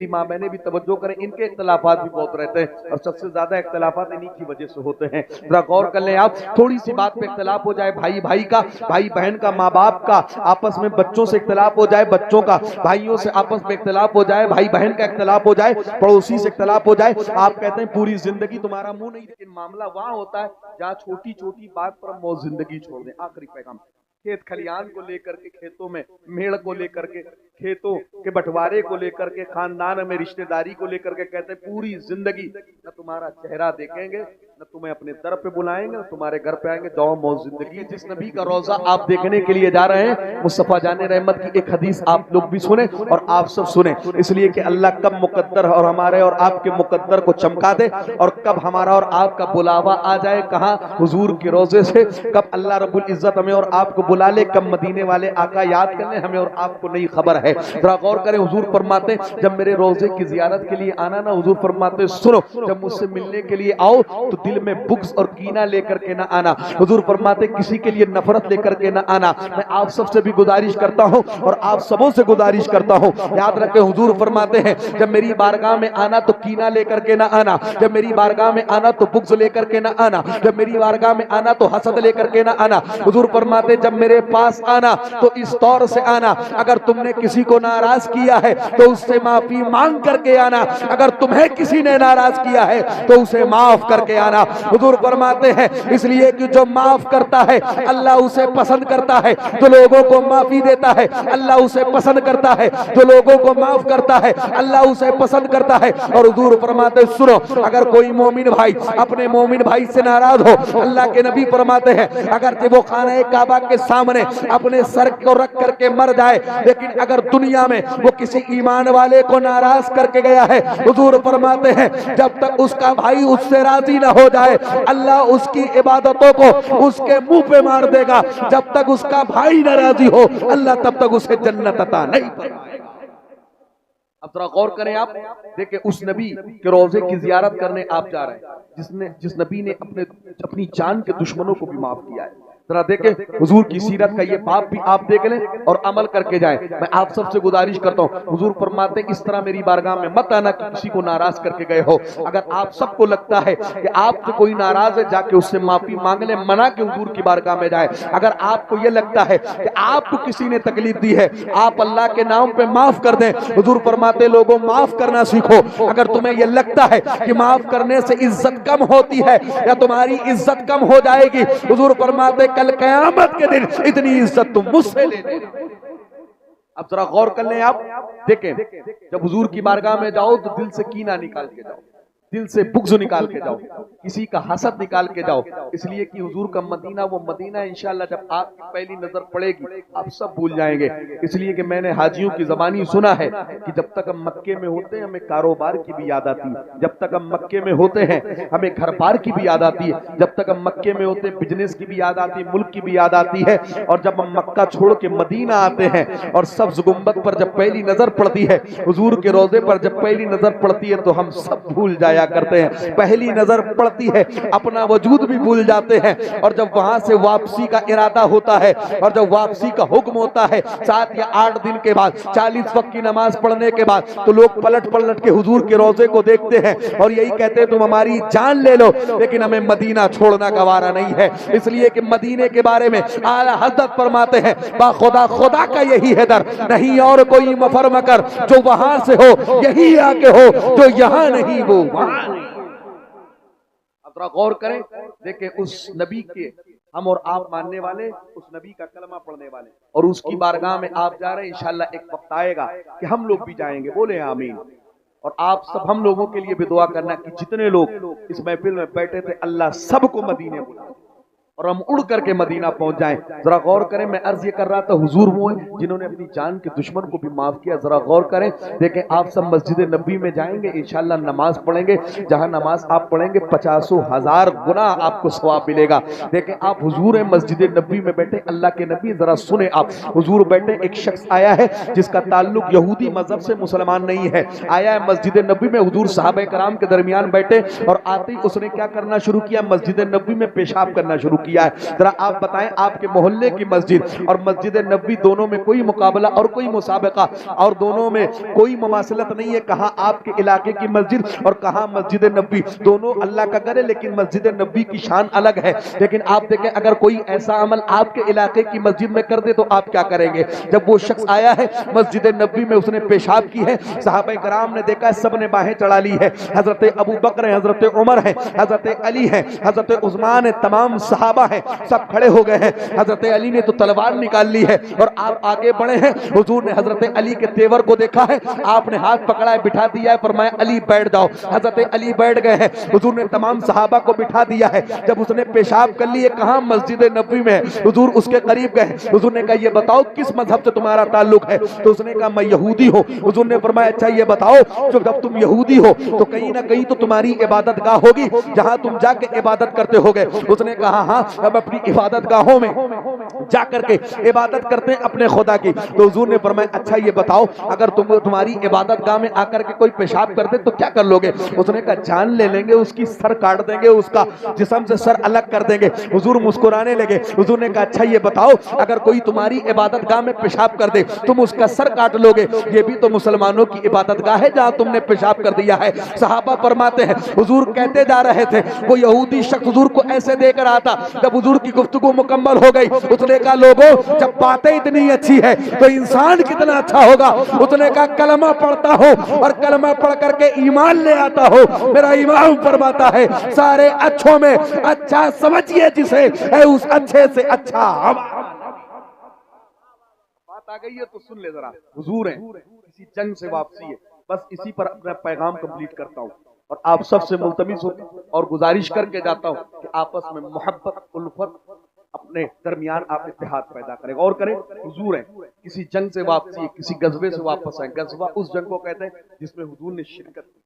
ماں بہنیں بھی توجہ کریں، ان کے اختلافات بھی بہت رہتے ہیں اور سب سے زیادہ اختلافات انہی کی وجہ سے ہوتے ہیں۔ ذرا غور کر لیں آپ، تھوڑی سی بات پہ اختلاف ہو جائے، بھائی بھائی کا، بھائی بہن کا، ماں باپ کا، آپس میں بچوں سے اختلاف ہو جائے، بچوں کا بھائیوں سے آپس میں اختلاف ہو جائے، بھائی بہن کا اختلاف ہو جائے، پڑوسی سے اختلاف ہو جائے، آپ کہتے ہیں پوری زندگی تمہارا منہ نہیں، لیکن معاملہ وہاں ہوتا ہے جہاں چھوٹی چھوٹی بات پر ہم وہ زندگی چھوڑ دیں۔ آخری پیغام، کھیت کھلیان کو لے کر کے، کھیتوں میں میڑ کو لے کر کے، کھیتوں کے بٹوارے کو لے کر کے، خاندان میں رشتہ داری کو لے کر کے، کہتے ہیں پوری زندگی نہ تمہارا چہرہ دیکھیں گے، نہ تمہیں اپنے در پہ بلائیں گے، نہ تمہارے گھر پہ آئیں گے، جاؤ موت زندگی۔ جس نبی کا روضہ آپ دیکھنے کے لیے جا رہے ہیں، مصطفیٰ جان رحمت کی ایک حدیث آپ لوگ بھی سنیں اور آپ سب سنیں، اس لیے کہ اللہ کب مقدر اور ہمارے اور آپ کے مقدر کو چمکا دے، اور کب ہمارا اور آپ کا بلاوا آ جائے کہاں، حضور کے روضے سے، کب اللہ رب العزت ہمیں اور آپ کو بلا لے، کب مدینے والے آقا یاد کر لیں، ہمیں اور آپ کو نہیں خبر ہے۔ ذرا غور کریں، حضور فرماتے ہیں جب میرے روضے کی زیارت کے لیے آنا نا، حضور فرماتے ہیں سنو، جب مجھ سے ملنے کے لیے آؤ تو دل میں بغض اور کینہ لے کر کے نہ آنا، حضور فرماتے ہیں کسی کے لیے نفرت لے کر کے نہ آنا۔ میں آپ سب سے بھی گزارش کرتا ہوں اور آپ سبوں سے گزارش کرتا ہوں، یاد رکھیں حضور فرماتے ہیں جب میری بارگاہ میں آنا تو کینہ لے کر کے نہ آنا، جب میری بارگاہ میں آنا تو بغض لے کر کے نہ آنا، جب میری بارگاہ میں آنا تو حسد لے کر کے نہ آنا۔ حضور فرماتے ہیں جب میرے پاس آنا تو اس طور سے آنا، اگر تم نے کسی کو ناراض کیا ہے تو اس سے معافی مانگ کر کے آنا، اگر تمہیں کسی نے ناراض کیا ہے تو اسے معاف کر کے آنا۔ حضور فرماتے ہیں اس لیے کہ جو معاف کرتا ہے اللہ اسے پسند کرتا ہے، جو لوگوں کو معافی دیتا ہے اللہ اسے پسند کرتا ہے، جو لوگوں کو معاف کرتا ہے اللہ اسے پسند کرتا ہے۔ اور حضور فرماتے ہیں سنو، اگر کوئی مومن بھائی اپنے مومن بھائی سے ناراض ہو، اللہ کے نبی فرماتے ہیں اگر وہ خانہ کعبہ کے سامنے اپنے سر کو رکھ کر کے مر جائے، لیکن اگر دنیا میں وہ کسی ایمان والے کو ناراض کر کے گیا ہے، حضور فرماتے ہیں جب تک اس کا بھائی اس سے راضی نہ ہو جائے اللہ اس کی عبادتوں کو اس کے منہ پہ مار دے گا، جب تک اس کا بھائی نہ راضی ہو اللہ تب تک اسے جنت عطا نہیں فرمائے گا۔ اب ذرا غور کریں آپ، دیکھیں اس نبی کے روضے کی زیارت کرنے آپ جا رہے ہیں جس نبی نے اپنی جان کے دشمنوں کو بھی معاف کیا ہے۔ ذرا دیکھیں حضور کی سیرت کا یہ باب بھی آپ دیکھ لیں اور عمل کر کے جائیں۔ میں آپ سب سے گزارش کرتا ہوں، حضور فرماتے ہیں اس طرح میری بارگاہ میں مت آنا کہ کسی کو ناراض کر کے گئے ہو۔ اگر آپ سب کو لگتا ہے کہ آپ سے کوئی ناراض ہے، جا کے اس سے معافی مانگ لیں، منع کہ حضور کی بارگاہ میں جائے۔ اگر آپ کو یہ لگتا ہے کہ آپ کو کسی نے تکلیف دی ہے، آپ اللہ کے نام پہ معاف کر دیں۔ حضور فرماتے لوگوں معاف کرنا سیکھو۔ اگر تمہیں یہ لگتا ہے کہ معاف کرنے سے عزت کم ہوتی ہے یا تمہاری عزت کم ہو جائے گی، حضور فرماتے کل قیامت کے دن اتنی عزت تم مجھ سے لے لیں۔ اب ذرا غور کر لیں آپ، دیکھیں جب حضور کی بارگاہ میں جاؤ تو دل سے کینہ نکال کے جاؤ، دل سے بغض نکال کے جاؤ، کسی کا حسد نکال کے جاؤ، اس لیے کہ حضور کا مدینہ وہ مدینہ انشاءاللہ جب آپ کی پہلی نظر پڑے گی آپ سب بھول جائیں گے۔ اس لیے کہ میں نے حاجیوں کی زبانی سنا ہے کہ جب تک ہم مکے میں ہوتے ہیں ہمیں کاروبار کی بھی یاد آتی ہے، جب تک ہم مکے میں ہوتے ہیں ہمیں گھر بار کی بھی یاد آتی ہے، جب تک ہم مکے میں ہوتے ہیں بزنس کی بھی یاد آتی ہے، ملک کی بھی یاد آتی ہے، اور جب ہم مکہ چھوڑ کے مدینہ آتے ہیں اور سبز گنبد پر جب پہلی نظر پڑتی ہے، حضور کے روضے پر جب پہلی نظر پڑتی ہے تو ہم سب بھول جایا کرتے ہیں۔ پہلی نظر پڑتی ہے اپنا وجود بھی بھول جاتے ہیں، اور جب وہاں سے واپسی کا ارادہ ہوتا ہے اور جب واپسی کا حکم ہوتا ہے 7 یا 8 دن کے بعد 40 وقت کی نماز پڑھنے کے بعد، تو لوگ پلٹ پلٹ کے حضور کے روضے کو دیکھتے ہیں اور یہی کہتے ہیں تم ہماری جان لے لو لیکن ہمیں مدینہ چھوڑنا گوارا نہیں ہے۔ اس لیے کہ مدینے کے بارے میں اعلیٰ حضرت فرماتے ہیں با خدا خدا کا یہی ہے در، نہیں اور کوئی مفر مکر، جو وہاں سے ہو یہی آ کے ہو، جو یہاں نہیں وہ وہاں نہیں۔ اب ذرا غور کریں، دیکھیں اس نبی کے ہم اور آپ ماننے والے، اس نبی کا کلمہ پڑھنے والے، اور اس کی بارگاہ میں آپ جا رہے ہیں، انشاءاللہ ایک وقت آئے گا کہ ہم لوگ بھی جائیں گے، بولے آمین۔ اور آپ سب ہم لوگوں کے لیے بھی دعا کرنا کہ جتنے لوگ اس محفل میں بیٹھے تھے اللہ سب کو مدینے بلا اور ہم اڑ کر کے مدینہ پہنچ جائیں۔ ذرا غور کریں، میں عرض یہ کر رہا تھا حضور وہ ہیں جنہوں نے اپنی جان کے دشمن کو بھی معاف کیا۔ ذرا غور کریں، دیکھیں آپ سب مسجد نبی میں جائیں گے، انشاءاللہ نماز پڑھیں گے، جہاں نماز آپ پڑھیں گے 50,000 گنا آپ کو ثواب ملے گا۔ دیکھیں آپ حضور ہیں مسجد نبی میں بیٹھے، اللہ کے نبی ذرا سنیں آپ، حضور بیٹھے، ایک شخص آیا ہے جس کا تعلق یہودی مذہب سے مسلمان نہیں ہے، آیا ہے مسجد نبی میں، حضور صحابہ کرام کے درمیان بیٹھے اور آتے ہی اس نے کیا کرنا شروع کیا، مسجد نبی میں پیشاب کرنا شروع کیا ہے. ذرا آپ بتائیں آپ کے محلے کی مسجد اور مسجد نبوی دونوں میں کوئی مقابلہ اور کوئی مسابقہ اور دونوں میں کوئی مماثلت نہیں ہے. کہاں آپ کے علاقے کی مسجد اور کہاں مسجد نبوی, دونوں اللہ کا گھر ہے لیکن مسجد نبوی کی شان الگ ہے. لیکن آپ دیکھیں اگر کوئی ایسا عمل آپ کے علاقے کی مسجد میں کر دے تو آپ کیا کریں گے؟ جب وہ شخص آیا ہے مسجد نبوی میں, اس نے پیشاب کی ہے, صحابہ کرام نے دیکھا ہے سب نے باہیں چڑھا لی ہے, حضرت ابو بکر ہیں, حضرت عمر ہیں, حضرت علی ہیں, حضرت عثمان ہیں, تمام صحابہ ہیں, سب کھڑے ہو گئے ہیں. حضرت علی نے تو تلوار نکال لی ہے اور آپ آگے بڑھے ہیں. حضور نے حضرت علی کے تیور کو دیکھا ہے, آپ نے ہاتھ پکڑا ہے, بٹھا دیا ہے, فرمایا علی بیٹھ جاؤ. حضرت علی بیٹھ گئے ہیں. حضور نے تمام صحابہ کو بٹھا دیا ہے. جب اس نے پیشاب کر لی ہے کہاں مسجد نبوی میں, حضور اس کے قریب گئے. حضور نے کہا یہ بتاؤ کس مذہب سے تمہارا تعلق ہے؟ تو اس نے کہا میں یہودی ہوں. حضور نے فرمایا اچھا یہ بتاؤ جب تم یہودی ہو تو کہیں نہ کہیں تو تمہاری عبادت گاہ ہوگی جہاں تم جا کے عبادت کرتے ہوگے. اس نے کہا ہاں ہم اپنی عبادت گاہوں میں جا کر کے عبادت کرتے ہیں اپنے خدا کی. تو حضور نے فرمایا اچھا یہ بتاؤ اگر تمہاری عبادت گاہ میں آ کر کے کوئی پیشاب کر دے تو کیا کر لو گے؟ اس نے کہا جان لے لیں گے, اس کی سر کاٹ دیں گے, اس کا جسم سے سر الگ کر دیں گے. حضور مسکرانے لگے. حضور نے کہا اچھا یہ بتاؤ اگر کوئی تمہاری عبادت گاہ میں پیشاب کر دے تم اس کا سر کاٹ لو گے؟ یہ بھی تو مسلمانوں کی عبادت گاہ ہے جہاں تم نے پیشاب کر دیا ہے. صحابہ فرماتے ہیں حضور کہتے جا رہے تھے, وہ یہودی شخص حضور کو ایسے دیکھ رہا تھا. جب حضور کی گفتگو مکمل ہو گئی اس نے کہا لوگوں جب باتیں اتنی اچھی ہے تو انسان کتنا اچھا ہوگا. اس نے کہا کلمہ پڑھتا ہو اور کلمہ پڑھ کر کے ایمان لے آتا ہو. میرا امام فرماتا ہے سارے اچھوں میں اچھا سمجھئے جسے ہے اس اچھے سے اچھا. بات آ گئی ہے تو سن لے ذرا. حضور ہیں کسی جنگ سے واپسی ہے, بس اسی پر اپنا پیغام کمپلیٹ کرتا ہوں اور آپ سب سے ملتمس اور گزارش کر کے جاتا ہوں کہ آپس میں محبت الفت اپنے درمیان آپ اتحاد پیدا کریں. غور کریں حضور ہیں کسی جنگ سے واپسی ہے, کسی غزوے سے واپس آئے. غزوہ اس جنگ کو کہتے ہیں جس میں حضور نے شرکت کی.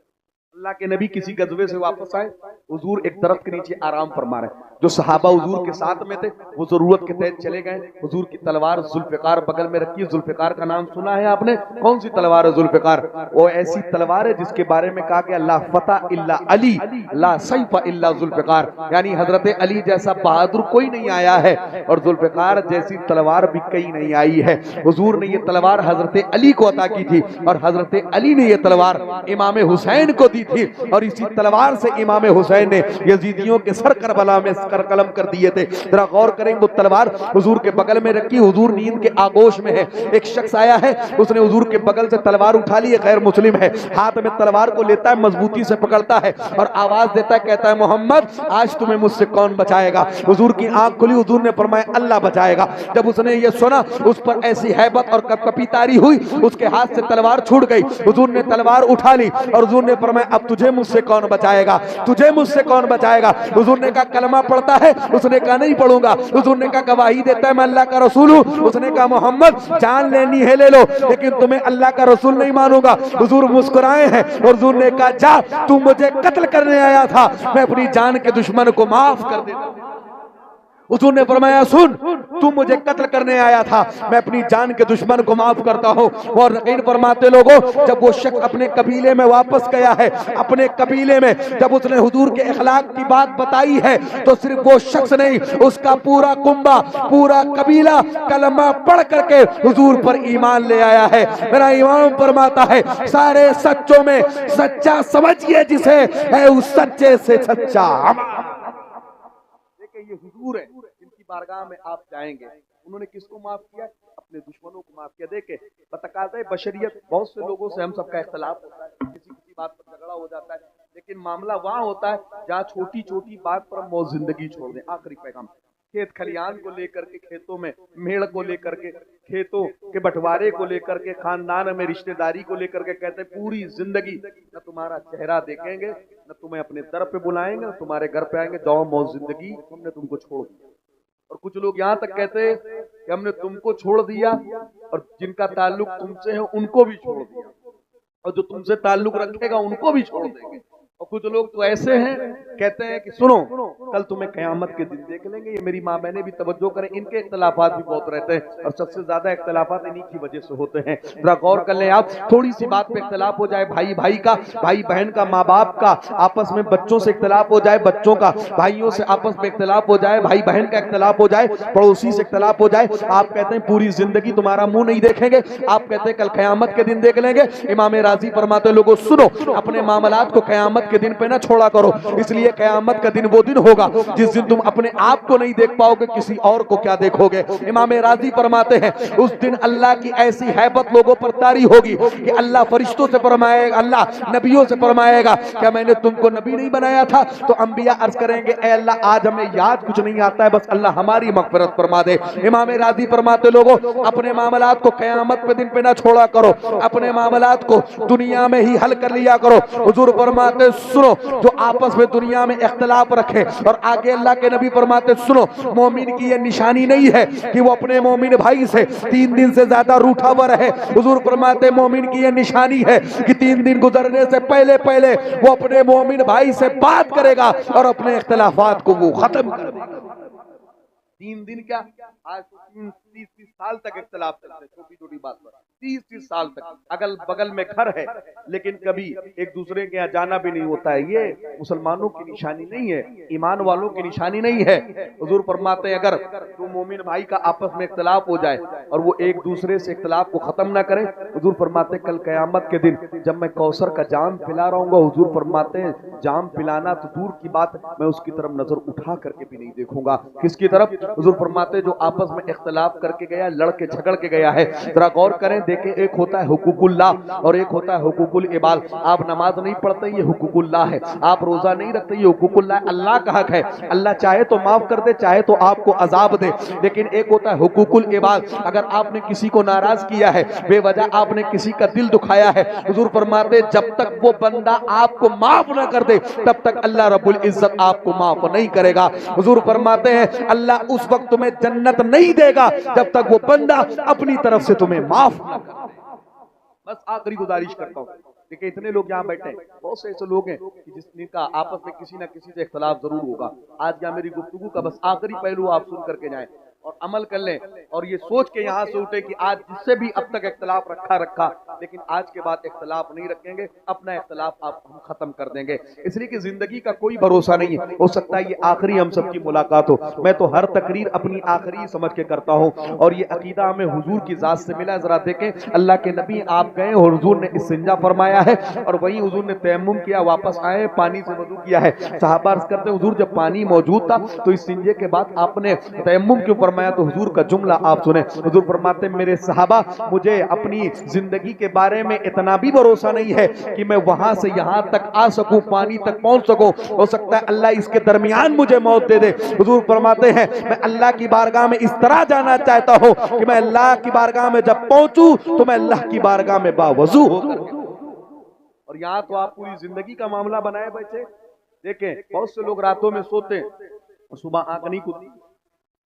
اللہ کے نبی کسی غزوے سے واپس آئے, حضور ایک درخت کے نیچے آرام فرما رہے. جو صحابہ حضور کے ساتھ میں تھے وہ ضرورت کے تحت چلے گئے. حضور کی تلوار ذوالفقار بغل میں رکھی. ذوالفقار کا نام سنا ہے آپ نے؟ کون سی تلوار ہے ذوالفقار؟ وہ ایسی تلوار ہے جس کے بارے میں کہا کہ لا فتح الا علی لا سیف الا ذوالفقار, یعنی حضرت علی جیسا بہادر کوئی نہیں آیا ہے اور ذوالفقار جیسی تلوار بھی کہیں نہیں آئی ہے. حضور نے یہ تلوار حضرت علی کو عطا کی تھی اور حضرت علی نے یہ تلوار امام حسین کو دی تھی اور اسی تلوار سے امام حسین نے یزیدیوں کے سر کربلا میں کر قلم کر دیے تھے. ذرا غور کریں وہ تلوار حضور کے بغل میں رکھی. حضور نیند کے آغوش میں ہے. ایک شخص آیا ہے اس نے حضور کے بغل سے تلوار اٹھا لی ہے, غیر مسلم ہے, ہاتھ میں تلوار کو لیتا ہے, مضبوطی سے پکڑتا ہے اور آواز دیتا ہے, کہتا ہے محمد آج تمہیں مجھ سے کون بچائے گا؟ حضور کی آنکھ کھلی. حضور نے فرمایا اللہ بچائے گا. جب اس نے یہ سنا اس پر ایسی ہیبت اور کپکپی طاری ہوئی, اس کے ہاتھ سے تلوار چھوٹ گئی. حضور نے تلوار اٹھا لی اور حضور نے فرمایا اب تجھے مجھ سے کون بچائے گا؟ تجھے مجھ سے کون بچائے گا؟ حضور نے کہا کلمہ پڑھتا ہے؟ اس نے کہا نہیں پڑھوں گا. حضور نے کہا گواہی دیتا ہے میں اللہ کا رسول ہوں؟ اس نے کہا محمد جان لینی ہے لے لو لیکن تمہیں اللہ کا رسول نہیں مانوں گا. حضور مسکرائے ہیں اور حضور نے کہا جا, تو مجھے قتل کرنے آیا تھا, میں اپنی جان کے دشمن کو معاف کر دیتا ہوں. حضور نے فرمایا سن, تم مجھے قتل کرنے آیا تھا, میں اپنی جان کے دشمن کو معاف کرتا ہوں. اور یقین فرماتے لوگوں جب وہ شخص اپنے قبیلے میں واپس گیا ہے, اپنے قبیلے میں جب اس نے حضور کے اخلاق کی بات بتائی ہے تو صرف وہ شخص نہیں, اس کا پورا کنبہ پورا قبیلہ کلمہ پڑھ کر کے حضور پر ایمان لے آیا ہے. میرا امام فرماتا ہے سارے سچوں میں سچا سمجھئے جسے ہے اس سچے سے سچا. یہ حضور ہے جن کی بارگاہ میں آپ جائیں گے. انہوں نے کس کو معاف کیا؟ اپنے دشمنوں کو معاف کیا. دیکھیں بتقاضۂ بشریت بہت سے لوگوں سے ہم سب کا اختلاف ہوتا ہے, کسی بات پر جھگڑا ہو جاتا ہے, لیکن معاملہ وہاں ہوتا ہے جہاں چھوٹی چھوٹی بات پر ہم موت زندگی چھوڑ دیں. آخری پیغام کھیت کھلیان کو لے کر کے, کھیتوں میں میڑ کو لے کر کے, کھیتوں کے بٹوارے کو لے کر کے, خاندان میں رشتہ داری کو لے کر کے, کہتے ہیں پوری زندگی نہ تمہارا چہرہ دیکھیں گے, نہ تمہیں اپنے در پہ بلائیں گے, نہ تمہارے گھر پہ آئیں گے. جاؤ موت زندگی ہم نے تم کو چھوڑ دیا. اور کچھ لوگ یہاں تک کہتے ہیں کہ ہم نے تم کو چھوڑ دیا اور جن کا تعلق تم سے ہے ان کو بھی چھوڑ دیا, اور جو تم سے تعلق رکھے گا ان کو بھی چھوڑ دیں گے. اور کچھ لوگ تو ایسے ہیں کہتے ہیں کہ سنو کل تمہیں قیامت کے دن دیکھ لیں گے. یہ میری ماں بہنیں بھی توجہ کریں, ان کے اختلافات بھی بہت رہتے ہیں اور سب سے زیادہ اختلافات انہی کی وجہ سے ہوتے ہیں. ذرا غور کر لیں آپ, تھوڑی سی بات پہ اختلاف ہو جائے, بھائی بھائی کا, بھائی بہن کا, ماں باپ کا, آپس میں بچوں سے اختلاف ہو جائے, بچوں کا بھائیوں سے آپس میں اختلاف ہو جائے, بھائی بہن کا اختلاف ہو جائے, پڑوسی سے اختلاف ہو جائے, آپ کہتے ہیں پوری زندگی تمہارا منہ نہیں دیکھیں گے, آپ کہتے ہیں کل قیامت کے دن دیکھ لیں گے. امام راضی فرماتے لوگوں سنو, اپنے معاملات کو قیامت کے دن پہ نہ چھوڑا کرو, اس لیے قیامت کا دن وہ دن ہوگا جس دن تم اپنے آپ کو نہیں دیکھ پاؤ گے, کسی اور کو کیا دیکھو گے. امام راضی فرماتے ہیں اس دن اللہ کی ایسی ہیبت لوگوں پر طاری ہوگی کہ اللہ فرشتوں سے فرمائے گا, اللہ نبیوں سے فرمائے گا کیا میں نے تم کو نبی نہیں بنایا تھا؟ تو انبیاء عرض کریں گے اے اللہ آج ہمیں یاد کچھ نہیں آتا ہے, بس اللہ ہماری مغفرت فرما دے. امام راضی فرماتے لوگوں اپنے معاملات کو قیامت کے دن پہ نہ چھوڑا کرو, اپنے معاملات کو دنیا میں ہی حل کر لیا کرو. حضور فرماتے سنو جو آپس میں دنیا میں اختلاف رکھے, اور آگے اللہ کے نبی فرماتے سنو مومن کی یہ نشانی نہیں ہے کہ وہ اپنے مومن بھائی سے 3 دن سے زیادہ روٹھا ہوا رہے. حضور فرماتے مومن کی یہ نشانی ہے کہ 3 دن گزرنے سے پہلے پہلے وہ اپنے مومن بھائی سے بات کرے گا اور اپنے اختلافات کو وہ ختم کر دے گا. 3 دن کیا, آج 30 سال تک اختلاف چلتے ہیں, چھوٹی چھوٹی بات پر 30 سال تک اگل بگل میں گھر ہے لیکن کبھی ایک دوسرے کے یہاں جانا بھی نہیں ہوتا ہے. یہ مسلمانوں کی نشانی نہیں ہے, ایمان والوں کی نشانی نہیں ہے. حضور فرماتے ہیں اگر تو مومن بھائی کا آپس میں اختلاف ہو جائے اور وہ ایک دوسرے سے اختلاف کو ختم نہ کرے, حضور فرماتے ہیں کل قیامت کے دن جب میں کوثر کا جام پلا رہا ہوں گا, حضور فرماتے ہیں جام پلانا تو دور کی بات, میں اس کی طرف نظر اٹھا کر کے بھی نہیں دیکھوں گا. کس کی طرف؟ حضور فرماتے جو آپس میں اختلاف کر کے گیا, لڑ کے جھگڑ کے گیا ہے. ذرا غور کریں دیکھیں, ایک ہوتا ہے حقوق اللہ اور ایک ہوتا ہے حقوق العباد. آپ نماز نہیں پڑھتے یہ حقوق اللہ ہے, آپ روزہ نہیں رکھتے یہ حقوق اللہ ہے, اللہ کا حق ہے, اللہ چاہے تو معاف کر دے چاہے تو آپ کو عذاب دے. لیکن ایک ہوتا ہے حقوق العباد, اگر آپ نے کسی کو ناراض کیا ہے, بے وجہ آپ نے کسی کا دل دکھایا ہے, حضور فرماتے جب تک وہ بندہ آپ کو معاف نہ کر دے تب تک اللہ رب العزت آپ کو معاف نہیں کرے گا. حضور فرماتے ہیں اللہ اس وقت تمہیں جنت نہیں دے گا جب تک وہ بندہ اپنی طرف سے تمہیں معاف نہ کر دے. بس آخری گزارش کرتا ہوں, دیکھیں اتنے لوگ یہاں بیٹھے ہیں, بہت سے ایسے لوگ ہیں کہ جن کا آپس میں کسی نہ کسی سے اختلاف ضرور ہوگا. آج کا میری گفتگو کا بس آخری پہلو آپ سن کر کے جائیں اور عمل کر لیں اور یہ سوچ کے یہاں سے اٹھے کہ آج جس سے بھی اب تک اختلاف رکھا لیکن آج کے بعد اختلاف نہیں رکھیں گے, اپنا اختلاف آپ ہم ختم کر دیں گے. اس لیے کہ زندگی کا کوئی بھروسہ نہیں ہے, ہو سکتا ہے یہ آخری ہم سب کی ملاقات ہو. میں تو ہر تقریر اپنی آخری سمجھ کے کرتا ہوں اور یہ عقیدہ ہمیں حضور کی ذات سے ملا. ذرا دیکھیں اللہ کے نبی آپ گئے اور حضور نے استنجا فرمایا ہے اور وہیں حضور نے تیمم کیا, واپس آئے پانی سے وضو کیا ہے. صحابہ عرض کرتے ہیں حضور جب پانی موجود تھا تو استنجے کے بعد آپ نے تیمم کیوں فرمایا؟ تو حضور کا جملہ آپ سنیں. حضور فرماتے ہیں میرے صحابہ مجھے اپنی زندگی کے بارے میں اتنا بھی بھروسہ نہیں ہے کہ میں وہاں سے یہاں تک آ سکوں, پانی تک پہنچ سکوں, ہو سکتا ہے اللہ اس کے درمیان مجھے موت دے دے. حضور فرماتے ہیں میں اللہ کی بارگاہ میں اس طرح جانا چاہتا ہوں کہ میں اللہ کی بارگاہ میں جب پہنچوں تو میں اللہ کی بارگاہ میں باوضو ہو کر کے. اور یہاں تو آپ پوری زندگی کا معاملہ بنائے بیٹھے. دیکھیں بہت سے لوگ راتوں میں سوتے ہیں, صبح آنکھ نہیں کھلتی,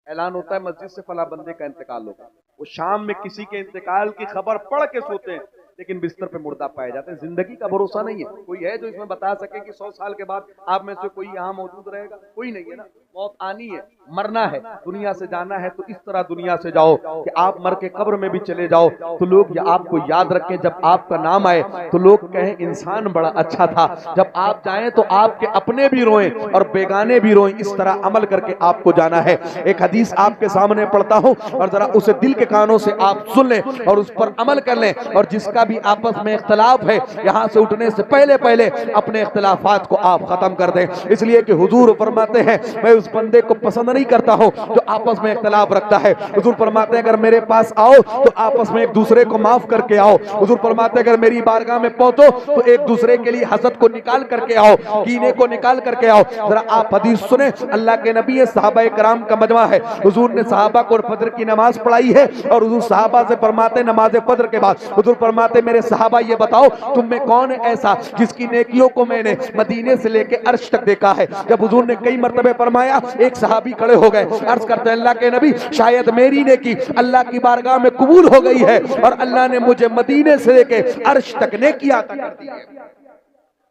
اعلان ہوتا ہے مسجد سے فلاں بندے کا انتقال ہوگا, وہ شام میں کسی کے انتقال کی خبر پڑھ کے سوتے ہیں لیکن بستر پہ مردہ پائے جاتے ہیں. زندگی کا بھروسہ نہیں ہے. کوئی ہے جو اس میں بتا سکے کہ 100 سال کے بعد آپ میں سے کوئی یہاں موجود رہے گا؟ کوئی نہیں ہے نا. موت آنی ہے, مرنا ہے, دنیا سے جانا ہے تو اس طرح دنیا سے جاؤ کہ آپ مر کے قبر میں بھی چلے جاؤ تو لوگ آپ کو یاد رکھیں, جب آپ کا نام آئے تو لوگ کہیں انسان بڑا اچھا تھا, جب آپ جائیں تو آپ کے اپنے بھی روئیں اور بیگانے بھی روئیں. اس طرح عمل کر کے آپ کو جانا ہے. ایک حدیث آپ کے سامنے پڑھتا ہوں اور ذرا اسے دل کے کانوں سے آپ سن لیں اور اس پر عمل کر لیں, اور جس کا بھی آپس میں اختلاف ہے یہاں سے اٹھنے سے پہلے پہلے اپنے اختلافات کو آپ ختم کر دیں. اس لیے کہ حضور فرماتے ہیں میں اس بندے کو پسند نہیں کرتا ہوں جو آپس میں اختلاف رکھتا ہے. حضور فرماتے ہیں اگر میرے پاس آؤ تو آپس میں ایک دوسرے کو معاف کر کے آؤ. حضور فرماتے ہیں اگر میری بارگاہ میں پہنچو تو ایک دوسرے کے لیے حسد کو نکال کر کے آؤ, کینے کو نکال کر کے آؤ. ذرا آپ حدیث سنیں, اللہ کے نبی صحابہ کرام کا مجمع ہے. حضور نے صحابہ کو فجر کی نماز پڑھائی ہے اور حضور صحابہ سے فرماتے نماز فجر کے بعد حضور فرماتے میرے صحابہ یہ بتاؤ تم میں کون ہے ایسا جس کی نیکیوں کو میں نے مدینے سے لے کے عرش تک دیکھا ہے. جب حضور نے کئی مرتبہ فرمایا ایک صحابی کھڑے ہو گئے, عرض کرتے ہیں اللہ کے نبی شاید میری نیکی اللہ کی بارگاہ میں قبول ہو گئی ہے اور اللہ نے مجھے مدینے سے لے کے عرش تک نیکی عطا کر دی ہے.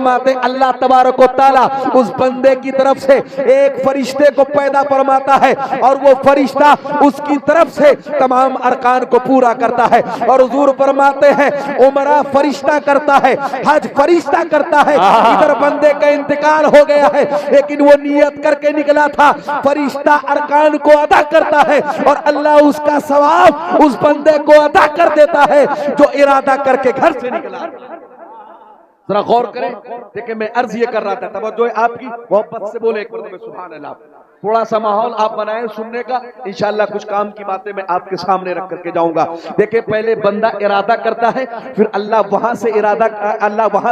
فرماتے اللہ تبارک و تعالی اس بندے کی طرف سے ایک فرشتے کو پیدا فرماتا ہے اور وہ فرشتہ اس کی طرف سے تمام ارکان کو پورا کرتا ہے. اور حضور فرماتے ہیں عمرہ فرشتہ کرتا ہے, حج فرشتہ کرتا ہے. ادھر بندے کا انتقال ہو گیا ہے لیکن وہ نیت کر کے نکلا تھا, فرشتہ ارکان کو ادا کرتا ہے اور اللہ اس کا ثواب اس بندے کو ادا کر دیتا ہے جو ارادہ کر کے گھر سے نکلا. ذرا غور کریں. دیکھیں میں عرض یہ کر رہا تھا, توجہ ہے آپ کی, محبت سے بولے ایک مرتبہ سبحان اللہ. تھوڑا سا ماحول آپ بنائیں سننے کا, انشاءاللہ کچھ کام کی باتیں میں آپ کے سامنے رکھ کر کے جاؤں گا. دیکھیں پہلے بندہ ارادہ کرتا ہے, پھر اللہ وہاں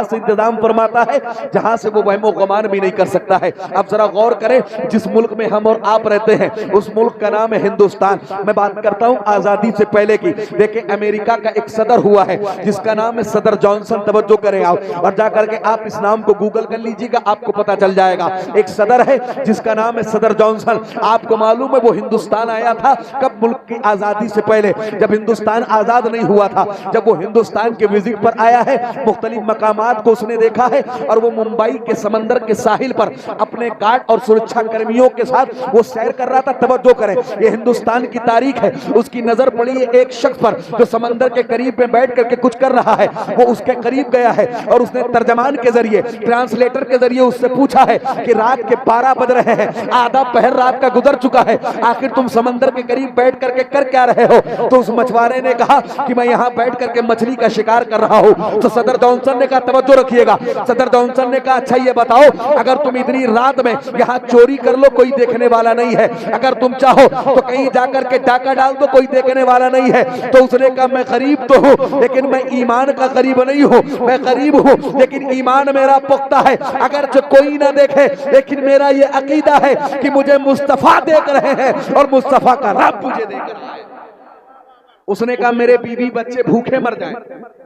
سے انتظام فرماتا ہے جہاں سے وہ وہم و گمان بھی نہیں کر سکتا ہے. اب ذرا غور کریں, جس ملک میں ہم اور آپ رہتے ہیں اس ملک کا نام ہے ہندوستان. میں بات کرتا ہوں آزادی سے پہلے کی. دیکھیں امریکہ کا ایک صدر ہوا ہے جس کا نام ہے صدر جانسن. توجہ کریں آپ, اور جا کر کے آپ اس نام کو گوگل کر لیجئے گا, آپ کو پتا چل جائے گا. ایک صدر ہے جس کا نام ہے صدر جانسن. آپ کو معلوم ہے وہ ہندوستان آیا تھا کب؟ ملک کی آزادی سے پہلے, جب ہندوستان آزاد نہیں ہوا تھا. جب وہ ہندوستان کے وزٹ پر آیا ہے, مختلف مقامات کو اس نے دیکھا ہے اور وہ ممبئی کے سمندر کے ساحل پر اپنے گارڈ اور سرکشا کرمیوں کے ساتھ وہ سیر کر رہا تھا. توجہ کریں, یہ ہندوستان کی تاریخ ہے. اس کی نظر پڑی ہے ایک شخص پر جو سمندر کے قریب میں بیٹھ کر کے کچھ کر رہا ہے. وہ اس کے قریب گیا ہے اور اس نے ترجمان کے ذریعے, ٹرانسلیٹر کے ذریعے اس سے پوچھا ہے کہ رات کے 12 بج رہے ہیں, آدھا پہر رات کا گزر چکا ہے, آخر تم سمندر کے قریب بیٹھ کر کے کر کیا رہے ہو؟ تو اس مچھوارے نے کہا کہ میں یہاں بیٹھ کر کے مچھلی کا شکار کر رہا ہوں. تو صدر جانسن نے کہا توجہ رکھیے گا, صدر جانسن نے کہا اچھا یہ بتاؤ اگر تم اتنی رات میں یہاں چوری کر لو کوئی دیکھنے والا نہیں ہے, اگر تم چاہو تو کہیں جا کر کے ڈاکہ ڈال دو کوئی دیکھنے والا نہیں ہے. تو اس نے کہا میں غریب تو ہوں لیکن میں ایمان کا غریب نہیں ہوں, میں غریب ہوں لیکن ایمان میرا پختہ ہے. اگرچہ کوئی نہ دیکھے لیکن میرا یہ عقیدہ ہے کہ مجھے مصطفیٰ دیکھ رہے ہیں اور مصطفیٰ کا رب مجھے دیکھ رہا ہے. اس نے کہا میرے بیوی بچے بھوکے مر جائیں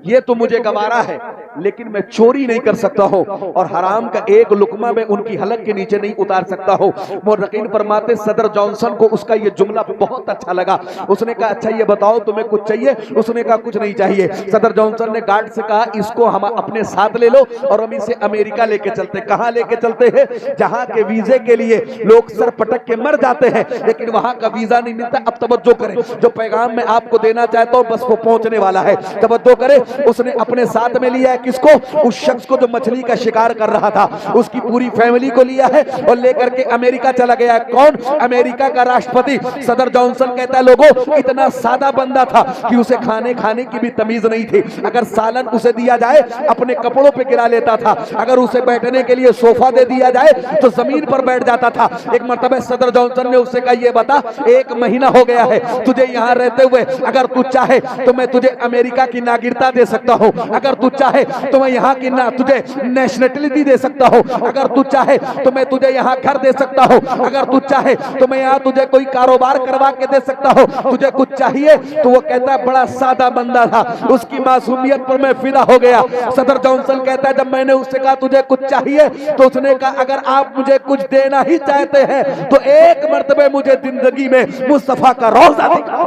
یہ تو مجھے گوارا ہے لیکن میں چوری نہیں کر سکتا ہوں اور حرام کا ایک لقمہ میں ان کی حلق کے نیچے نہیں اتار سکتا ہوں. مورخین فرماتے صدر جانسن کو اس کا یہ جملہ بہت اچھا لگا. اس نے کہا اچھا یہ بتاؤ تمہیں کچھ چاہیے؟ اس نے کہا کچھ نہیں چاہیے. صدر جانسن نے گارڈ سے کہا اس کو ہم اپنے ساتھ لے لو اور ہم اسے امریکہ لے کے چلتے. کہاں لے کے چلتے ہیں؟ جہاں کے ویزے کے لیے لوگ سر پٹک کے مر جاتے ہیں لیکن وہاں کا ویزا نہیں ملتا. اب توجہ کریں, جو پیغام میں آپ کو دینا چاہتا ہوں بس وہ پہنچنے والا ہے. توجہ کریں, اس نے اپنے ساتھ میں لیا ہے کس کو؟ اس شخص کو جو مچھلی کا شکار کر رہا تھا, اس کی پوری فیملی کو لیا ہے اور لے کر کے امریکہ چلا گیا ہے. کون؟ امریکہ کا راشٹرپتی. صدر جانسن کہتا ہے لوگوں اتنا سادہ بندہ تھا کہ اسے کھانے کی بھی تمیز نہیں تھی. اگر سالن اسے دیا جائے اپنے کپڑوں پہ گرا لیتا تھا, اگر اسے بیٹھنے کے لیے صوفہ دے دیا جائے تو زمین پر بیٹھ جاتا تھا. ایک مرتبہ صدر جانسن نے اسے کہا یہ بتا 1 مہینہ ہو گیا ہے تجھے یہاں رہتے ہوئے, اگر تو چاہے تو میں تجھے امریکہ کی ناگرتا دے سکتا ہوں, اگر تو چاہے تو میں یہاں کی تجھے نیشنلٹی دے سکتا ہوں, اگر تو چاہے تو میں تجھے یہاں گھر دے سکتا ہوں, اگر تو چاہے تو میں یہاں تجھے کوئی کاروبار کروا کے دے سکتا ہوں, تجھے کچھ چاہیے؟ تو وہ کہتا ہے بڑا سادہ بندہ تھا, اس کی معصومیت پر میں فدا ہو گیا. صدر جانسن کہتا ہے جب میں نے اس سے کہا تجھے کچھ چاہیے تو اس نے کہا اگر آپ مجھے کچھ دینا ہی چاہتے ہیں تو ایک مرتبہ مجھے زندگی میں مصطفیٰ کا روضہ دکھا.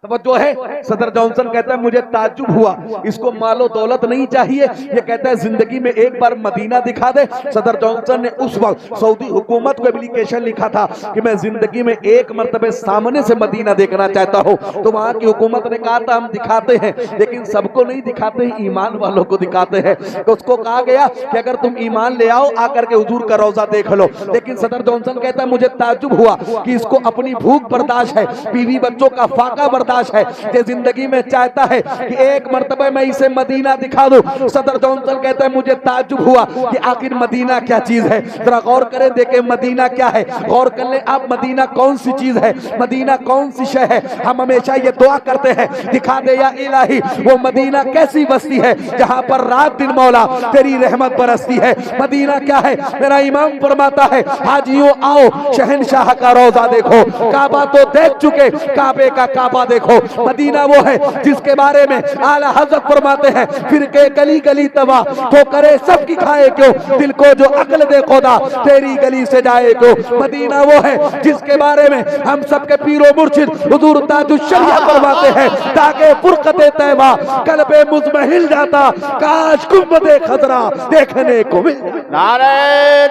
توجہ ہے, صدر جانسن کہتا ہے مجھے تعجب ہوا, اس کو مال و دولت نہیں چاہیے, یہ کہتا ہے زندگی میں ایک بار مدینہ دکھا دے. صدر جانسن نے اس وقت سعودی حکومت کو اپلیکیشن لکھا تھا کہ میں زندگی میں ایک مرتبہ سامنے سے مدینہ دیکھنا چاہتا ہوں. تو وہاں کی حکومت نے کہا تھا ہم دکھاتے ہیں لیکن سب کو نہیں دکھاتے ہیں, ایمان والوں کو دکھاتے ہیں. تو اس کو کہا گیا کہ اگر تم ایمان لے آؤ آ کر کے حضور کا روضہ دیکھ لو. لیکن صدر جانسن کہتا ہے مجھے تعجب ہوا کہ اس کو اپنی بھوک برداشت ہے, بیوی بچوں کا فاقہ برداشت ہے, کہ زندگی میں چاہتا ہے کہ ایک مرتبہ میں اسے مدینہ دکھا دوں. صدر جانسن کہتا ہے مجھے تعجب ہوا کہ آخر مدینہ کیا چیز ہے. ذرا غور کریں دیکھیں مدینہ کیا ہے, غور کر لیں آپ مدینہ کون سی چیز ہے, مدینہ کون سی شے ہے. ہم ہمیشہ یہ دعا کرتے ہیں دکھا دے یا الہی وہ مدینہ کیسی بستی ہے جہاں پر رات دن مولا تیری رحمت برستی ہے. مدینہ کیا ہے؟ میرا امام فرماتا ہے حاجیوں آؤ شہنشاہ کا روضہ دیکھو, کعبہ تو دیکھ چکے, کعبے کا کعبہ دیکھو. دیکھو مدینہ وہ ہے جس کے بارے میں اعلیٰ حضرت فرماتے ہیں فرقے گلی گلی تباہ تو کرے سب کی کھائے کیوں دل کو جو عقل دے خدا تیری گلی سے جائے کیوں مدینہ وہ ہے جس کے بارے میں ہم سب کے پیر و مرشد حضور تاج الشریعہ فرماتے ہیں تاکہ فرقت طیبہ قلب مزمحل جاتا کاش گنبد خضرا دیکھنے کو مل نعرہ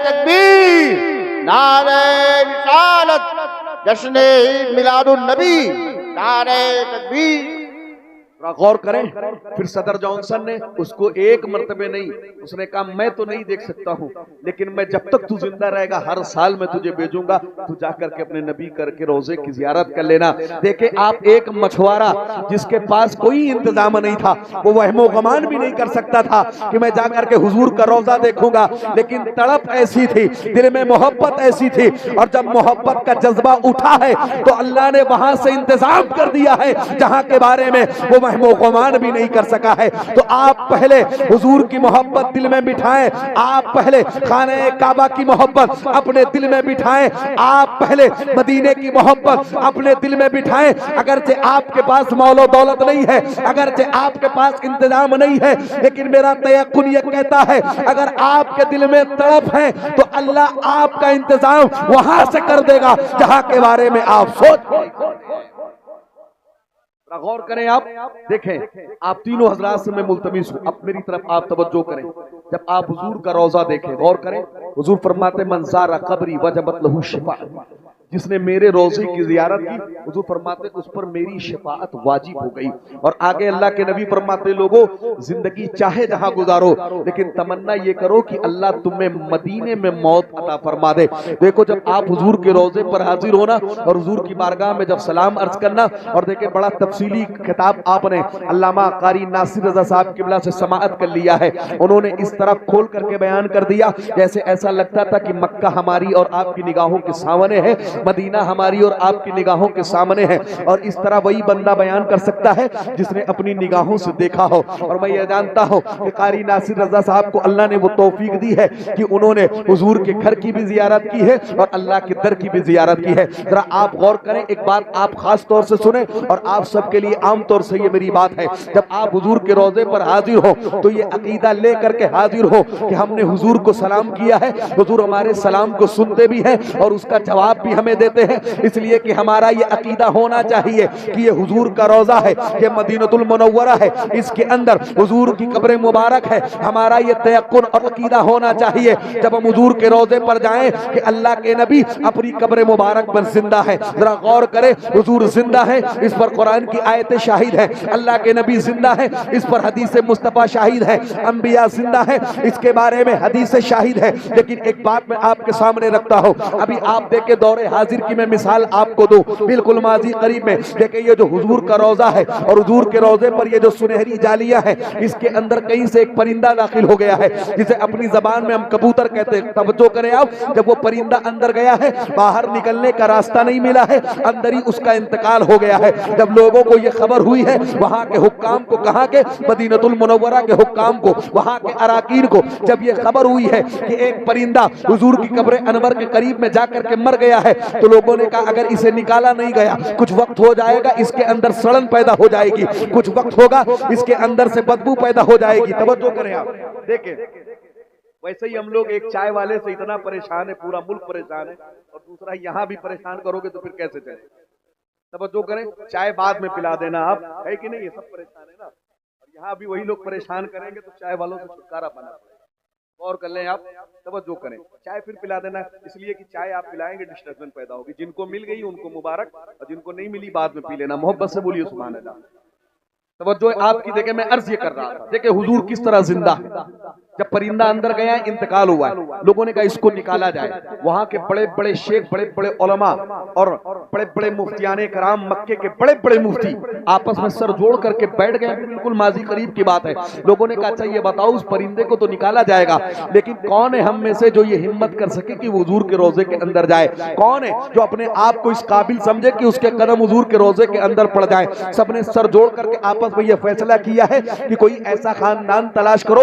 تکبیر نعرہ رسالت جشن میلاد النبی نعرہ تکبیر غور کریں پھر صدر جانسن نے اس کو ایک مرتبہ نہیں اس نے کہا میں تو نہیں دیکھ سکتا ہوں لیکن میں جب تک تو زندہ رہے گا ہر سال میں تجھے بھیجوں گا تو جا کر کے اپنے نبی کر کے روزے کی زیارت کر لینا دیکھیں آپ ایک مچھوارا جس کے پاس کوئی انتظام نہیں تھا وہ وہم و گمان بھی نہیں کر سکتا تھا کہ میں جا کر کے حضور کا روزہ دیکھوں گا لیکن تڑپ ایسی تھی دل میں محبت ایسی تھی اور جب محبت کا جذبہ اٹھا ہے تو اللہ نے وہاں سے انتظام کر دیا ہے جہاں کے بارے میں وہ وہم و گمان بھی نہیں کر سکا ہے تو آپ پہلے حضور کی محبت دل میں بٹھائیں آپ پہلے خانہ کعبہ کی محبت اپنے دل میں بٹھائیں آپ پہلے مدینے کی محبت اپنے دل میں بٹھائیں اگرچہ آپ کے پاس مال و دولت نہیں ہے اگرچہ آپ کے پاس انتظام نہیں ہے لیکن میرا تیقن یہ کہتا ہے اگر آپ کے دل میں تڑپ ہے تو اللہ آپ کا انتظام وہاں سے کر دے گا جہاں کے بارے میں آپ سوچ غور کریں آپ دیکھیں آپ تینوں حضرات سے میں ملتمس ہوں اب میری طرف آپ توجہ کریں جب آپ حضور کا روضہ دیکھیں غور کریں حضور فرماتے من زار قبری وجبت لہ شفاعت جس نے میرے روضے کی زیارت کی حضور فرماتے اس پر میری شفاعت واجب ہو گئی اور آگے اللہ کے نبی فرماتے لوگوں زندگی چاہے جہاں گزارو لیکن تمنا یہ کرو کہ اللہ تمہیں مدینے میں موت عطا فرما دے دیکھو جب آپ حضور کے روضے پر حاضر ہونا اور حضور کی بارگاہ میں جب سلام عرض کرنا اور دیکھیں بڑا تفصیلی خطاب آپ نے علامہ قاری ناصر رضا صاحب قبلہ سے سماعت کر لیا ہے انہوں نے اس طرح کھول کر کے بیان کر دیا جیسے ایسا لگتا تھا کہ مکہ ہماری اور آپ کی نگاہوں کے سامنے ہے مدینہ ہماری اور آپ کی نگاہوں کے سامنے ہے اور اس طرح وہی بندہ بیان کر سکتا ہے جس نے اپنی نگاہوں سے دیکھا ہو اور میں یہ جانتا ہوں کہ قاری ناصر رضا صاحب کو اللہ نے وہ توفیق دی ہے کہ انہوں نے حضور کے گھر کی بھی زیارت کی ہے اور اللہ کے در کی بھی زیارت کی ہے ذرا آپ غور کریں ایک بات آپ خاص طور سے سنیں اور آپ سب کے لیے عام طور سے یہ میری بات ہے جب آپ حضور کے روضے پر حاضر ہو تو یہ عقیدہ لے کر کے حاضر ہو کہ ہم نے حضور کو سلام کیا ہے حضور ہمارے سلام کو سنتے بھی ہیں اور اس کا جواب بھی ہمیں دیتے ہیں اس لیے کہ ہمارا یہ عقیدہ ہونا چاہیے کہ یہ حضور کا روضہ ہے یہ مدینۃ المنورہ ہے اس کے اندر حضور کی قبر مبارک ہے ہمارا یہ تیقن اور عقیدہ ہونا چاہیے جب ہم حضور کے روضے پر جائیں کہ اللہ کے نبی اپنی قبر مبارک پر زندہ ہے ذرا غور کریں حضور زندہ ہے اس پر قرآن کی آیت شاہد ہے اللہ کے نبی زندہ ہے اس پر حدیث مصطفیٰ شاہد ہے انبیاء زندہ ہے اس کے بارے میں حدیث شاہد ہے لیکن ایک بات میں آپ کے سامنے رکھتا ہوں ابھی آپ دیکھیں دور حاضر کی میں مثال آپ کو دوں بالکل ماضی قریب میں دیکھیں یہ جو حضور کا روضہ ہے اور حضور کے روضے پر یہ جو سنہری جالیاں ہے اس کے اندر کہیں سے ایک پرندہ داخل ہو گیا ہے جسے اپنی زبان میں ہم کبوتر کہتے ہیں توجہ کریں آپ جب وہ پرندہ اندر گیا ہے باہر نکلنے کا راستہ نہیں ملا ہے اندر ہی اس کا انتقال ہو گیا ہے جب لوگوں کو یہ خبر ہوئی ہے وہاں کے حکام کو کہا کہ مدینۃ المنورہ کے حکام کو وہاں کے اراکین کو جب یہ خبر ہوئی ہے کہ ایک پرندہ حضور کی قبر انور کے قریب میں جا کر کے مر گیا ہے تو لوگوں نے کہا اگر اسے نکالا نہیں گیا کچھ وقت ہو جائے گا اس کے اندر سڑن پیدا ہو جائے گی کچھ وقت ہوگا اس کے اندر سے بدبو پیدا ہو جائے گی توجہ کریں آپ دیکھیں ویسے ہی ہم لوگ ایک چائے والے سے اتنا پریشان ہے پورا ملک پریشان ہے اور دوسرا یہاں بھی پریشان کرو گے تو پھر کیسے چلے توجہ کریں چائے بعد میں پلا دینا آپ ہے کہ نہیں یہ سب پریشان ہے نا اور یہاں بھی وہی لوگ پریشان کریں گے تو چائے والوں سے چھٹکارا پانا پڑے گا غور کر لیں آپ توجہ کریں چائے پھر پلا دینا اس لیے کہ چائے آپ پلائیں گے ڈسٹربنس پیدا ہوگی جن کو مل گئی ان کو مبارک اور جن کو نہیں ملی بعد میں پی لینا محبت سے بولیے سبحان اللہ توجہ آپ کی دیکھیں میں عرض یہ کر رہا تھا دیکھیں حضور کس طرح زندہ ہے جب پرندہ اندر گیا ہے انتقال ہوا ہے لوگوں نے کہا اس کو نکالا جائے وہاں کے بڑے بڑے شیخ بڑے بڑے علماء اور بڑے بڑے مفتیان کرام مکے کے بڑے بڑے مفتی آپس میں سر جوڑ کر کے بیٹھ گئے بالکل ماضی قریب کی بات ہے لوگوں نے کہا اچھا یہ بتاؤ اس پرندے کو تو نکالا جائے گا لیکن کون ہے ہم میں سے جو یہ ہمت کر سکے کہ وہ حضور کے روضے کے اندر جائے کون ہے جو اپنے آپ کو اس قابل سمجھے کہ اس کے قدم حضور کے روضے کے اندر پڑ جائیں سب نے سر جوڑ کر کے آپس میں یہ فیصلہ کیا ہے کہ کوئی ایسا خاندان تلاش کرو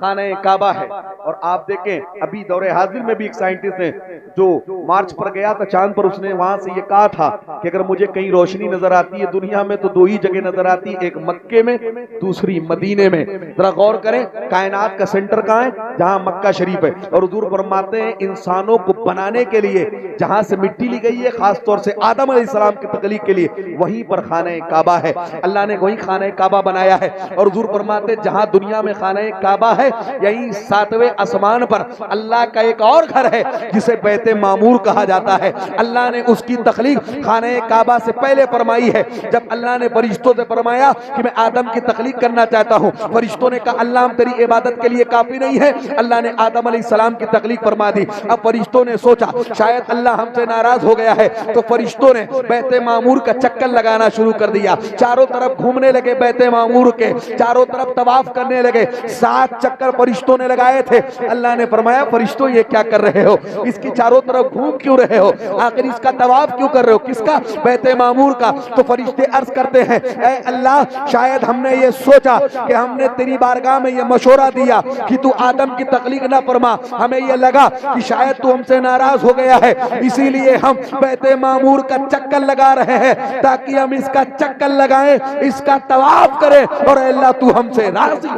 خانہ کعبہ ہے. اور آپ دیکھیں ابھی دور حاضر میں بھی ایک سائنٹسٹ ہے جو مارچ پر گیا تھا چاند پر, اس نے وہاں سے یہ کہا تھا کہ اگر مجھے کہیں روشنی نظر آتی ہے دنیا میں تو دو ہی جگہ نظر آتی ہے, ایک مکے میں دوسری مدینے میں. ذرا غور کریں کائنات کا سینٹر کہاں ہے؟ جہاں مکہ شریف ہے. اور حضور فرماتے ہیں انسانوں کو بنانے کے لیے جہاں سے مٹی لی گئی ہے خاص طور سے آدم علیہ السلام کی تخلیق کے لیے وہیں پر خانہ کعبہ ہے. اللہ نے وہیں خانہ کعبہ بنایا ہے. اور حضور فرماتے ہیں جہاں دنیا میں خانہ کعبہ ہے یہیں 7ویں آسمان پر اللہ کا ایک اور گھر ہے جسے بیت معمور کہا جاتا ہے. اللہ نے اس کی تخلیق خانہ کعبہ سے پہلے فرمائی ہے. جب اللہ نے فرشتوں سے فرمایا کہ میں آدم کی تخلیق کرنا چاہتا ہوں, فرشتوں نے کہا اللہ ہم تیری عبادت کے لیے کافی نہیں ہے. اللہ نے آدم علیہ السلام کی تخلیق فرما دی. اب فرشتوں نے سوچا شاید اللہ ہم سے ناراض ہو گیا ہے, تو فرشتوں نے بیت معمور کا چکر لگانا شروع کر دیا. چاروں طرف گھومنے لگے بیت معمور کے, چاروں طرف طواف کرنے لگے. 7 چکر فرشتوں نے لگائے تھے. اللہ نے فرمایا فرشتوں یہ کیا کر رہے ہو, اس کی چاروں طرف گھوم کیوں رہے ہو, آخر اس کا طواف کیوں کر رہے ہو, کس کا؟ بیت معمور کا. تو فرشتے عرض کرتے ہیں اے اللہ شاید ہم نے یہ سوچا کہ ہم نے تیری بارگاہ میں یہ مشورہ دیا کہ تو آدم کی تخلیق نہ فرما, ہمیں یہ لگا کہ شاید تو ہم سے ناراض ہو گیا ہے, اسی لیے ہم بیت معمور کا چکر لگا رہے ہیں تاکہ ہم اس کا چکر لگائیں, اس کا طواف کریں, اور اے اللہ تو ہم سے راضی.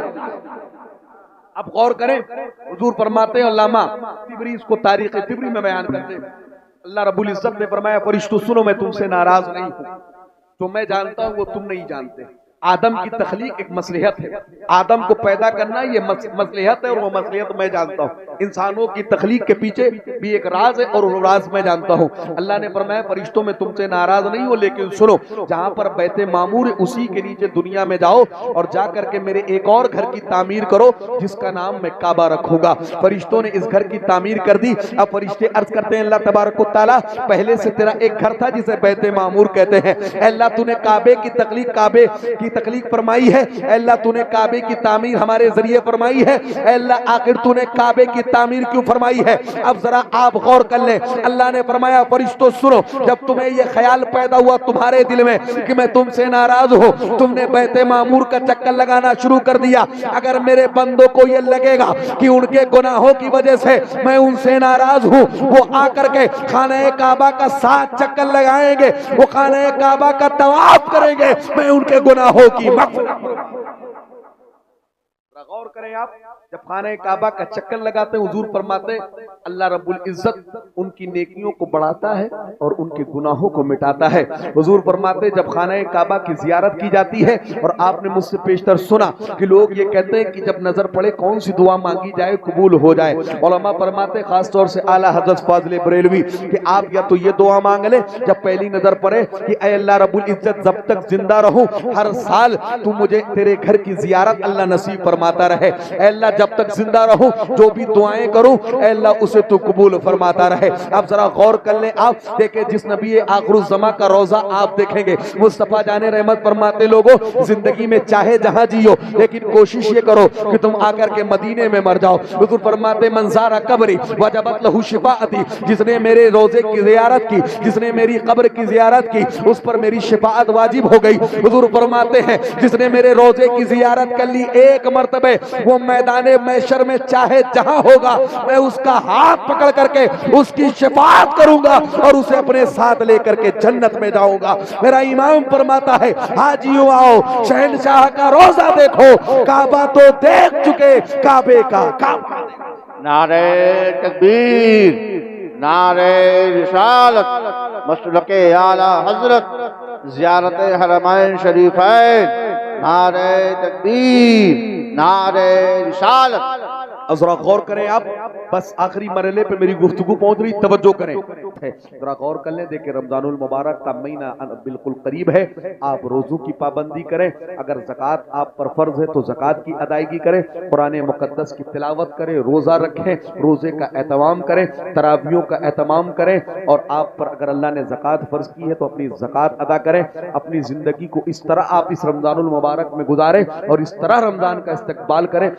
اب غور کریں حضور فرماتے ہیں علامہ طبری اس کو تاریخ طبری میں بیان کرتے ہیں اللہ رب العزت نے فرمایا فرشتوں سنو میں تم سے ناراض نہیں ہوں, تو میں جانتا ہوں وہ تم نہیں جانتے. آدم کی تخلیق ایک مصلحت ہے, آدم کو پیدا کرنا یہ مصلحت ہے اور وہ مصلحت میں جانتا ہوں. انسانوں کی تخلیق کے پیچھے بھی ایک راز ہے اور وہ راز میں جانتا ہوں. اللہ نے فرمایا فرشتوں میں تم سے ناراض نہیں ہو, لیکن سنو جہاں پر بیت معمور ہے اسی کے نیچے دنیا میں جاؤ اور جا کر کے میرے ایک اور گھر کی تعمیر کرو جس کا نام میں کعبہ رکھوں گا. فرشتوں نے اس گھر کی تعمیر کر دی. اب فرشتے عرض کرتے ہیں اللہ تبارک و تعالیٰ پہلے سے تیرا ایک گھر تھا جسے بیت معمور کہتے ہیں, اے اللہ تو نے کعبے کی تخلیق کعبے کی تخلیق فرمائی ہے, اے اللہ تو نے کعبے کی تعمیر ہمارے ذریعے فرمائی ہے, اے اللہ آخر تو نے کعبے کی تعمیر کیوں فرمائی ہے. اب ذرا آپ غور کر لیں, اللہ نے فرمایا فرشتوں سنو جب تمہیں یہ خیال پیدا ہوا تمہارے دل میں کہ میں تم سے ناراض ہوں, تم نے بیت معمور کا چکر لگانا شروع کر دیا. اگر میرے بندوں کو یہ لگے گا کہ ان کے گناہوں کی وجہ سے میں ان سے ناراض ہوں, وہ آ کر کے خانہ کعبہ کا 7 چکر لگائیں گے, وہ خانہ کعبہ کا طواف کریں گے, میں ان کے گناہوں کی غور کریں. آپ جب خانہ کعبہ کا چکر لگاتے ہیں حضور فرماتے ہیں اللہ رب العزت ان کی نیکیوں کو بڑھاتا ہے اور ان کے گناہوں کو مٹاتا ہے. حضور فرماتے ہیں جب خانہ کعبہ کی زیارت کی جاتی ہے, اور آپ نے مجھ سے پیشتر سنا کہ لوگ یہ کہتے ہیں کہ جب نظر پڑے کون سی دعا مانگی جائے قبول ہو جائے. علماء فرماتے ہیں خاص طور سے اعلیٰ حضرت فاضل بریلوی کہ آپ یا تو یہ دعا مانگ لیں جب پہلی نظر پڑے کہ اے اللہ رب العزت جب تک زندہ رہوں ہر سال تو مجھے تیرے گھر کی زیارت اللہ نصیب فرماتا رہے, اے اللہ جب تک زندہ رہوں جو بھی دعائیں کروں اے اللہ اسے تو قبول فرماتا رہے. اب ذرا غور کر لیں, آپ دیکھیں جس نبی آخر الزمان کا روزہ آپ دیکھیں گے مصطفیٰ جان رحمت فرماتے لوگوں زندگی میں چاہے جہاں جیو لیکن کوشش یہ کرو کہ تم آ کر کے مدینے میں مر جاؤ. حضور فرماتے من زار قبری وجبت لہ شفاعتی, جس نے میرے روزے کی زیارت کی, جس نے میری قبر کی زیارت کی اس پر میری شفاعت واجب ہو گئی. حضور فرماتے ہیں جس نے میرے روزے کی زیارت کر لی ایک مرتبہ وہ میدان محشر میں چاہے جہاں ہوگا میں اس کا ہاتھ پکڑ کر کے اس کی شفاعت کروں گا اور اسے اپنے ساتھ لے کر کے جنت میں جاؤں گا. میرا امام فرماتا ہے حاجیوں آؤ شہنشاہ کا روزہ دیکھو, کعبہ تو دیکھ چکے کعبے کا کعبہ. نعرہ تکبیر, نعرہ رسالت, مسلک اعلی حضرت, زیارت حرمین شریفین, نعرہ تکبیر, نعرہ رسالت. ذرا غور کریں آپ, بس آخری مرحلے پہ میری گفتگو پہنچ رہی, توجہ کریں. ذرا غور کر لیں, دیکھیں رمضان المبارک کا مہینہ بالکل قریب ہے. آپ روزوں کی پابندی کریں, اگر زکوٰۃ آپ پر فرض ہے تو زکوٰۃ کی ادائیگی کریں, قرآن مقدس کی تلاوت کریں, روزہ رکھیں, روزے کا اہتمام کریں, تراویحوں کا اہتمام کریں, اور آپ پر اگر اللہ نے زکوٰۃ فرض کی ہے تو اپنی زکوٰۃ ادا کریں. اپنی زندگی کو اس طرح آپ اس رمضان المبارک میں گزاریں اور اس طرح رمضان کا استقبال کریں